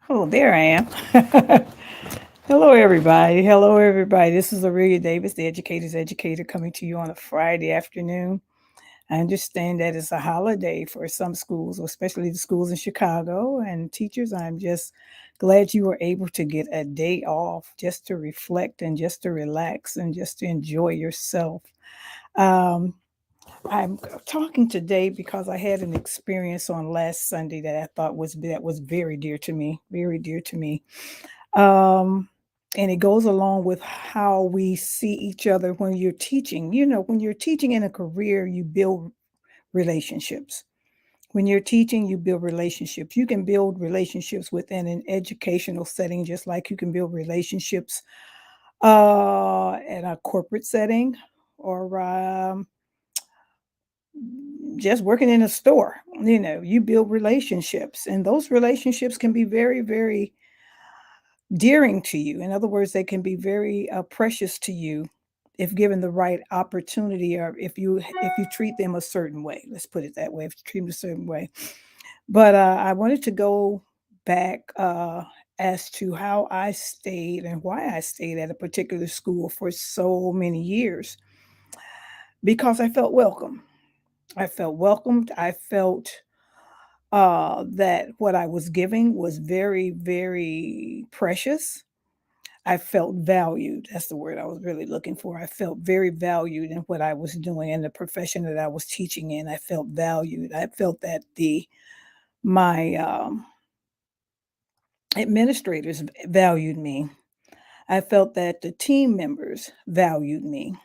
Oh, there I am. Hello, everybody. Hello, everybody. This is Aurelia Davis, the educator's educator, coming to you on a Friday afternoon. I understand that it's a holiday for some schools, especially the schools in Chicago and teachers. I'm just glad you were able to get a day off just to reflect and just to relax and just to enjoy yourself. Um, I'm talking today because I had an experience on last Sunday that I thought was very dear to me, very dear to me. Um, and it goes along with how we see each other when you're teaching. When you're teaching in a career, you build relationships. When you're teaching, you build relationships. You can build relationships within an educational setting, just like you can build relationships in a corporate setting or just working in a store. You build relationships, and those relationships can be very, very dearing to you. In other words, they can be very precious to you if given the right opportunity, or if you treat them a certain way. Let's put it that way. If you treat them a certain way. But I wanted to go back as to how I stayed and why I stayed at a particular school for so many years, because I felt welcome. I felt welcomed. I felt that what I was giving was very, very precious. I felt valued. That's the word I was really looking for. I felt very valued in what I was doing and the profession that I was teaching in. I felt valued. I felt that the my administrators valued me. I felt that the team members valued me.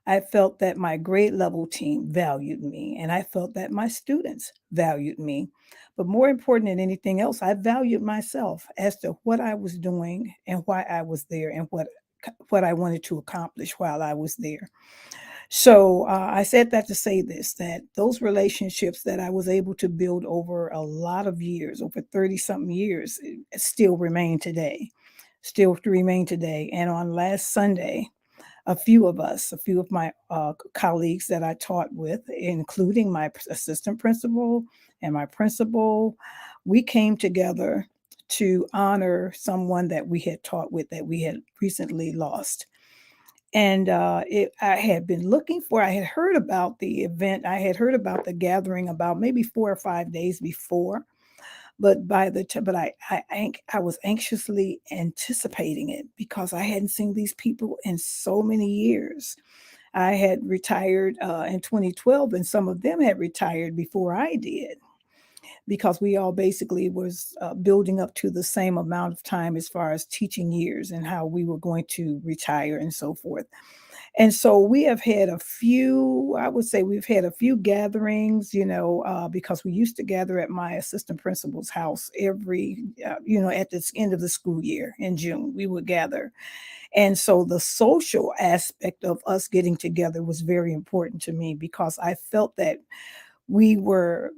I felt that my grade level team valued me, and I felt that my students valued me. But more important than anything else, I valued myself as to what I was doing and why I was there, and what I wanted to accomplish while I was there. So I said that to say this, that those relationships that I was able to build over a lot of years, over 30 something years, still remain today, still remain today. And on last Sunday, a few of my colleagues that I taught with, including my assistant principal and my principal, we came together to honor someone that we had taught with that we had recently lost. And I had been looking for, I had heard about the event, I had heard about the gathering about maybe 4 or 5 days before, but by the time, but I was anxiously anticipating it because I hadn't seen these people in so many years. I had retired in 2012, and some of them had retired before I did, because we all basically was building up to the same amount of time as far as teaching years and how we were going to retire and so forth. And so we have had a few, I would say we've had a few gatherings, because we used to gather at my assistant principal's house at the end of the school year in June, we would gather. And so the social aspect of us getting together was very important to me, because I felt that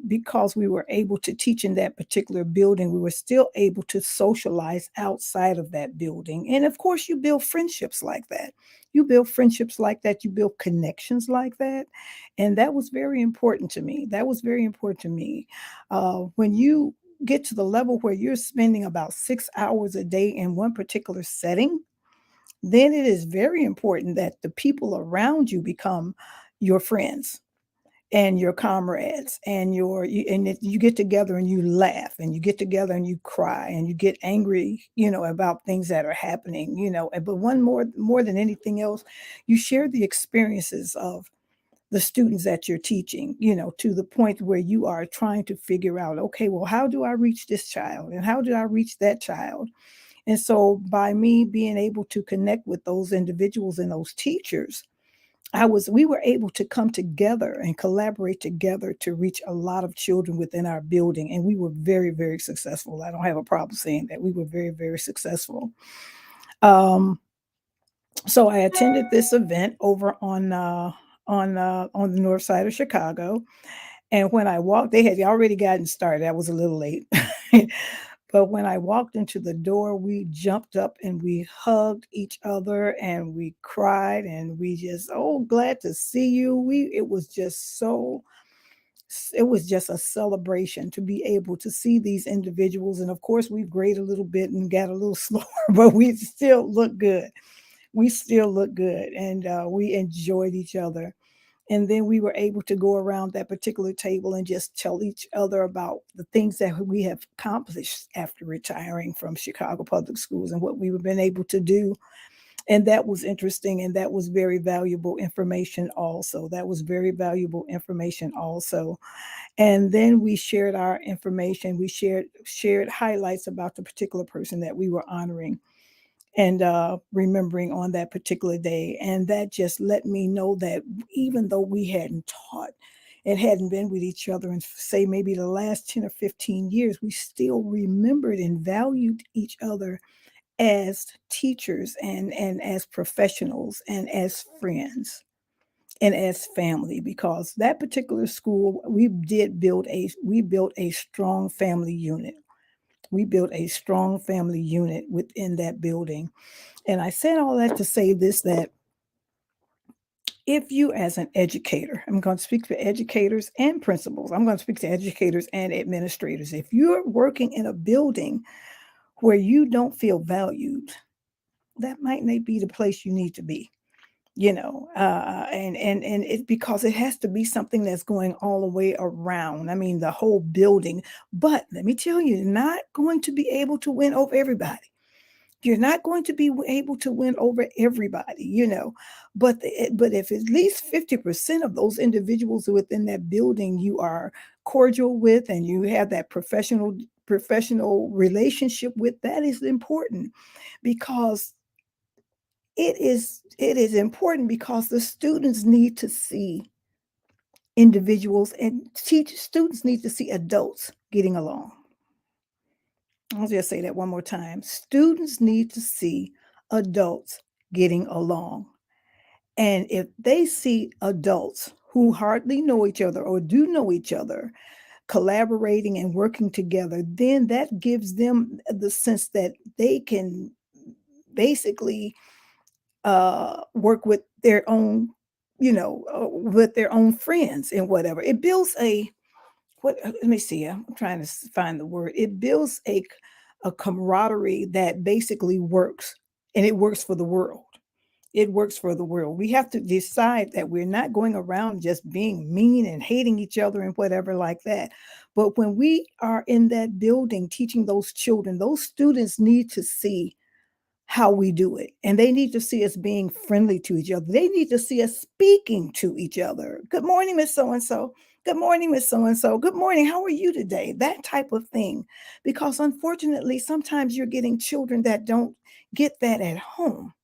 because we were able to teach in that particular building, we were still able to socialize outside of that building. And of course, you build friendships like that. You build friendships like that. You build connections like that. And that was very important to me. That was very important to me. When you get to the level where you're spending about 6 hours a day in one particular setting, then it is very important that the people around you become your friends and your comrades, and you get together and you laugh, and you get together and you cry, and you get angry, about things that are happening, but one more than anything else, you share the experiences of the students that you're teaching, to the point where you are trying to figure out, okay, well, how do I reach this child, and how did I reach that child? And so by me being able to connect with those individuals and those teachers, we were able to come together and collaborate together to reach a lot of children within our building. And we were very, very successful. I don't have a problem saying that. We were very, very successful. Um, so I attended this event over on the north side of Chicago. And when I walked, they had already gotten started. I was a little late. But when I walked into the door, we jumped up and we hugged each other and we cried, and we just, oh, glad to see you. It was just so It was just a celebration to be able to see these individuals. And of course, we've grayed a little bit and got a little slower, but we still look good. We still look good, and we enjoyed each other. And then we were able to go around that particular table and just tell each other about the things that we have accomplished after retiring from Chicago Public Schools and what we've been able to do. And that was interesting, and that was very valuable information also. That was very valuable information also. And then we shared our information. We shared highlights about the particular person that we were honoring and remembering on that particular day. And that just let me know that even though we hadn't taught and hadn't been with each other in, say, maybe the last 10 or 15 years, we still remembered and valued each other as teachers and as professionals and as friends and as family, because that particular school, we built a strong family unit. We built a strong family unit within that building. And I said all that to say this, that if you, as an educator, I'm going to speak for educators and principals, I'm going to speak to educators and administrators. If you're working in a building where you don't feel valued, that might not be the place you need to be. And it's because it has to be something that's going all the way around. I mean, the whole building. But let me tell you, you're not going to be able to win over everybody. You're not going to be able to win over everybody. But if at least 50% of those individuals within that building you are cordial with, and you have that professional relationship with, that is important, because it is important, because the students need to see individuals, and teach students need to see adults getting along. I'll just say that one more time. Students need to see adults getting along. And if they see adults who hardly know each other or do know each other collaborating and working together, then that gives them the sense that they can basically work with their own friends and whatever. It builds a what let me see, I'm trying to find the word. It builds a camaraderie that basically works, and it works for the world. It works for the world. We have to decide that we're not going around just being mean and hating each other and whatever like that. But when we are in that building teaching those children, those students need to see how we do it. And they need to see us being friendly to each other. They need to see us speaking to each other. Good morning, Miss So and so. Good morning, Miss So and so. Good morning. How are you today? That type of thing. Because unfortunately, sometimes you're getting children that don't get that at home.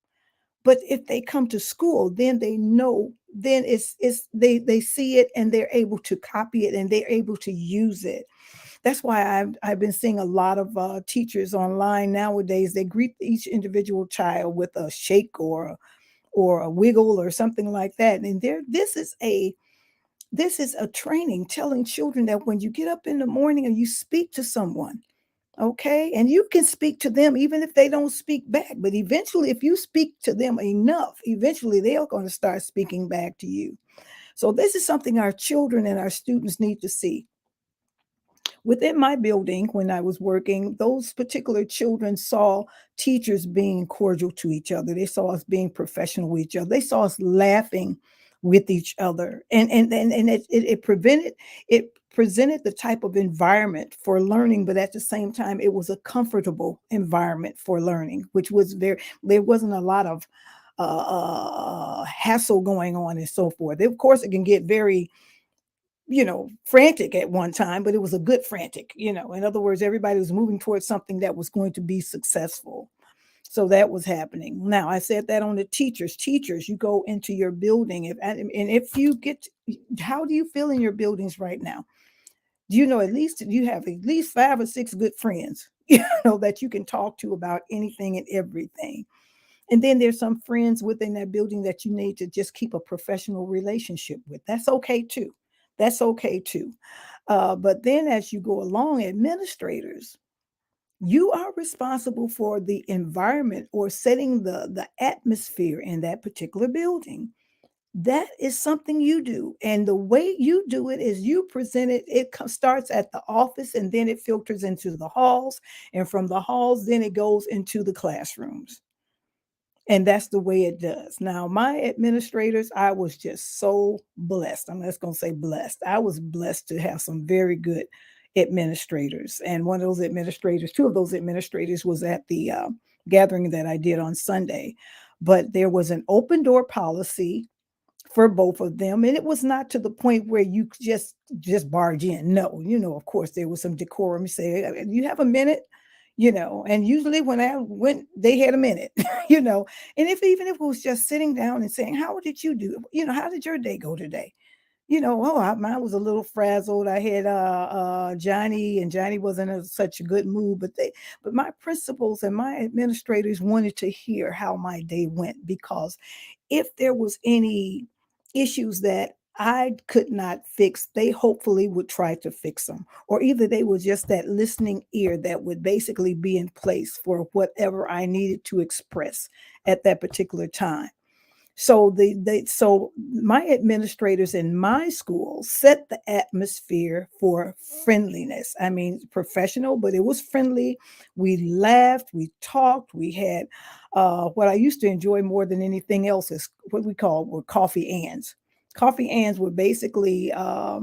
But if they come to school, then they know, then they see it, and they're able to copy it, and they're able to use it. That's why I've been seeing a lot of teachers online nowadays. They greet each individual child with a shake or a wiggle or something like that. And this is a training, telling children that when you get up in the morning and you speak to someone, okay, and you can speak to them even if they don't speak back. But eventually, if you speak to them enough, eventually they are going to start speaking back to you. So this is something our children and our students need to see. Within my building, when I was working, those particular children saw teachers being cordial to each other. They saw us being professional with each other. They saw us laughing with each other. And it presented the type of environment for learning, but at the same time, it was a comfortable environment for learning, which was there wasn't a lot of hassle going on and so forth. Of course, it can get very frantic at one time, but it was a good frantic. In other words, everybody was moving towards something that was going to be successful. So that was happening. Now, I said that on the teachers. Teachers, you go into your building, if you get, how do you feel in your buildings right now? Do you know at least you have at least 5 or 6 good friends, that you can talk to about anything and everything? And then there's some friends within that building that you need to just keep a professional relationship with. That's okay too. That's okay too. But then as you go along, administrators, you are responsible for the environment or setting the atmosphere in that particular building. That is something you do. And the way you do it is you present it. Starts at the office and then it filters into the halls. And from the halls, then it goes into the classrooms. And that's the way it does. Now, my administrators, I was just so blessed. I'm just going to say blessed. I was blessed to have some very good administrators. And one of those administrators, two of those administrators was at the gathering that I did on Sunday. But there was an open door policy for both of them, and it was not to the point where you could just barge in. No, of course there was some decorum. You say, you have a minute, and usually when I went, they had a minute. you know and even if it was just sitting down and saying, how did you do, how did your day go today? Mine was a little frazzled. I had Johnny, and Johnny wasn't in such a good mood, but my principals and my administrators wanted to hear how my day went, because if there was any issues that I could not fix, they hopefully would try to fix them. Or either they were just that listening ear that would basically be in place for whatever I needed to express at that particular time. So my administrators in my school set the atmosphere for friendliness. I mean, professional, but it was friendly. We laughed, we talked, we had what I used to enjoy more than anything else is what we call were coffee ands. Coffee ands were basically a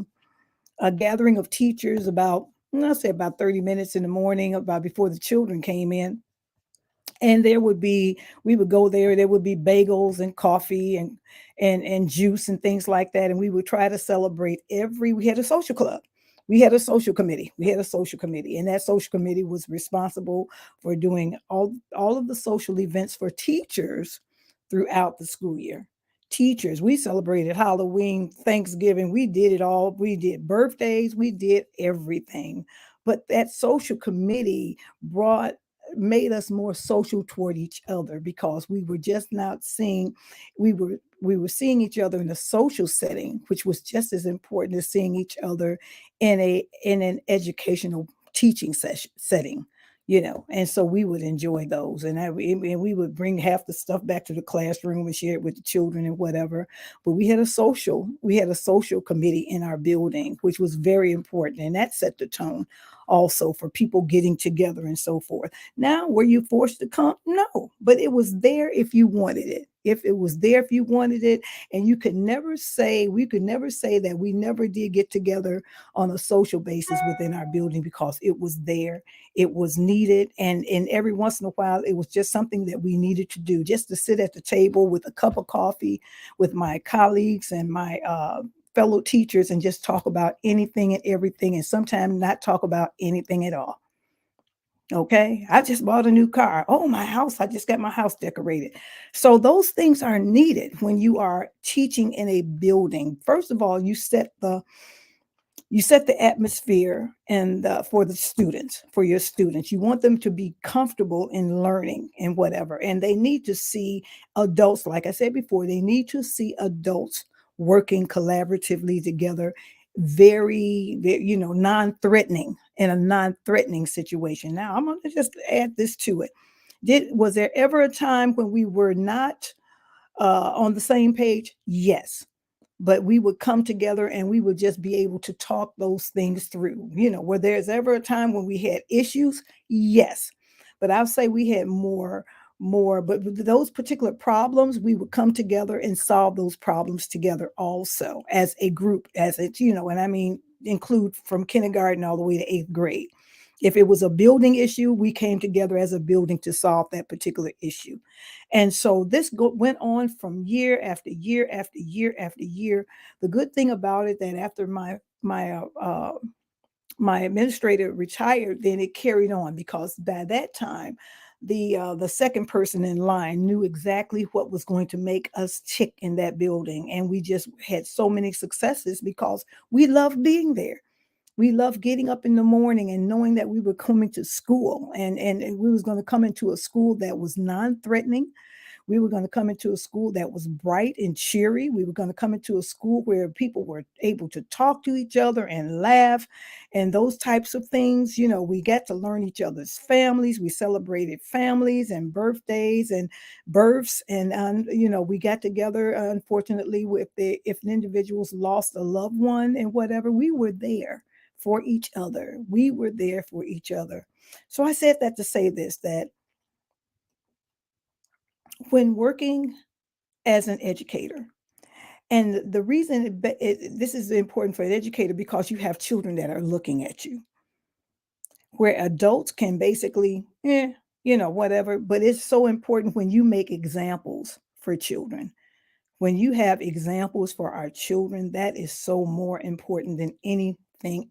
gathering of teachers about, I'll say about 30 minutes in the morning, about before the children came in, and we would go there would be bagels and coffee and juice and things like that, and we would try to celebrate we had a social club. We had a social committee, and that social committee was responsible for doing all of the social events for teachers throughout the school year. Teachers, we celebrated Halloween, Thanksgiving, we did it all. We did birthdays, we did everything. But that social committee brought made us more social toward each other, because we were just not seeing we were seeing each other in a social setting, which was just as important as seeing each other in an educational teaching setting. And so we would enjoy those, and we would bring half the stuff back to the classroom and share it with the children and whatever. But we had a social committee in our building, which was very important, and that set the tone also for people getting together and so forth. Now, were you forced to come? No, but it was there if you wanted it. If it was there if you wanted it, and we could never say that we never did get together on a social basis within our building, because it was there, it was needed, and every once in a while, it was just something that we needed to do, just to sit at the table with a cup of coffee with my colleagues and my fellow teachers and just talk about anything and everything, and sometimes not talk about anything at all. Okay. I just bought a new car. Oh, my house. I just got my house decorated. So those things are needed when you are teaching in a building. First of all, you set the atmosphere and for the students, for your students. You want them to be comfortable in learning and whatever. And they need to see adults, like I said before, they need to see adults working collaboratively together, non-threatening, in a non-threatening situation. Now, I'm going to just add this to it. Was there ever a time when we were not on the same page? Yes, but we would come together and we would just be able to talk those things through. Where there's ever a time when we had issues, yes, but I'll say we had more, but with those particular problems, we would come together and solve those problems together also as a group, and I mean, include from kindergarten all the way to eighth grade. If it was a building issue, we came together as a building to solve that particular issue. And so went on from year after year after year after year. The good thing about it, that after my administrator retired, then it carried on, because by that time, the second person in line knew exactly what was going to make us tick in that building, and we just had so many successes because we loved being there. We loved getting up in the morning and knowing that we were coming to school, and we was going to come into a school that was non-threatening. We were going to come into a school that was bright and cheery. We were going to come into a school where people were able to talk to each other and laugh and those types of things. You know, we got to learn each other's families. We celebrated families and birthdays and births. And, you know, we got together, unfortunately, if an individual's lost a loved one and whatever, we were there for each other. We were there for each other. So I said that to say this, that when working as an educator, and the reason this is important for an educator because you have children that are looking at you, where adults can basically, you know, whatever. But it's so important when you make examples for children. When you have examples for our children, that is so more important than anything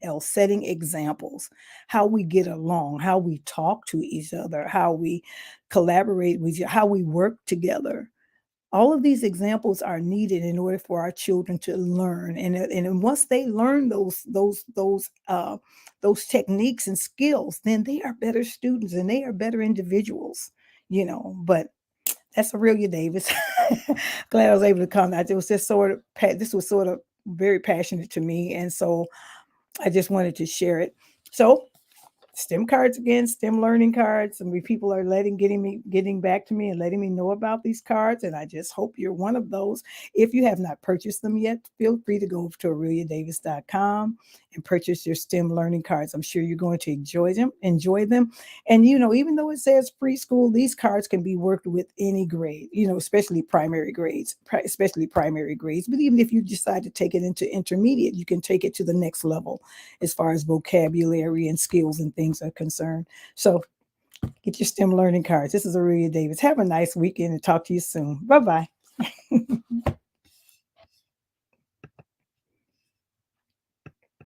else. Setting examples, how we get along, how we talk to each other, how we collaborate with you, how we work together. All of these examples are needed in order for our children to learn, and once they learn those techniques and skills, then they are better students and they are better individuals, you know. But that's Aurelia Davis. Glad I was able to come. It was just this was sort of very passionate to me, and so I just wanted to share it. So STEM cards again, STEM learning cards. And people are getting back to me and letting me know about these cards. And I just hope you're one of those. If you have not purchased them yet, feel free to go over to AureliaDavis.com and purchase your STEM learning cards. I'm sure you're going to enjoy them. And, you know, even though it says preschool, these cards can be worked with any grade, you know, especially primary grades. But even if you decide to take it into intermediate, you can take it to the next level as far as vocabulary and skills and things are concerned. So get your STEM learning cards. This is Aurelia Davis. Have a nice weekend and talk to you soon. Bye-bye.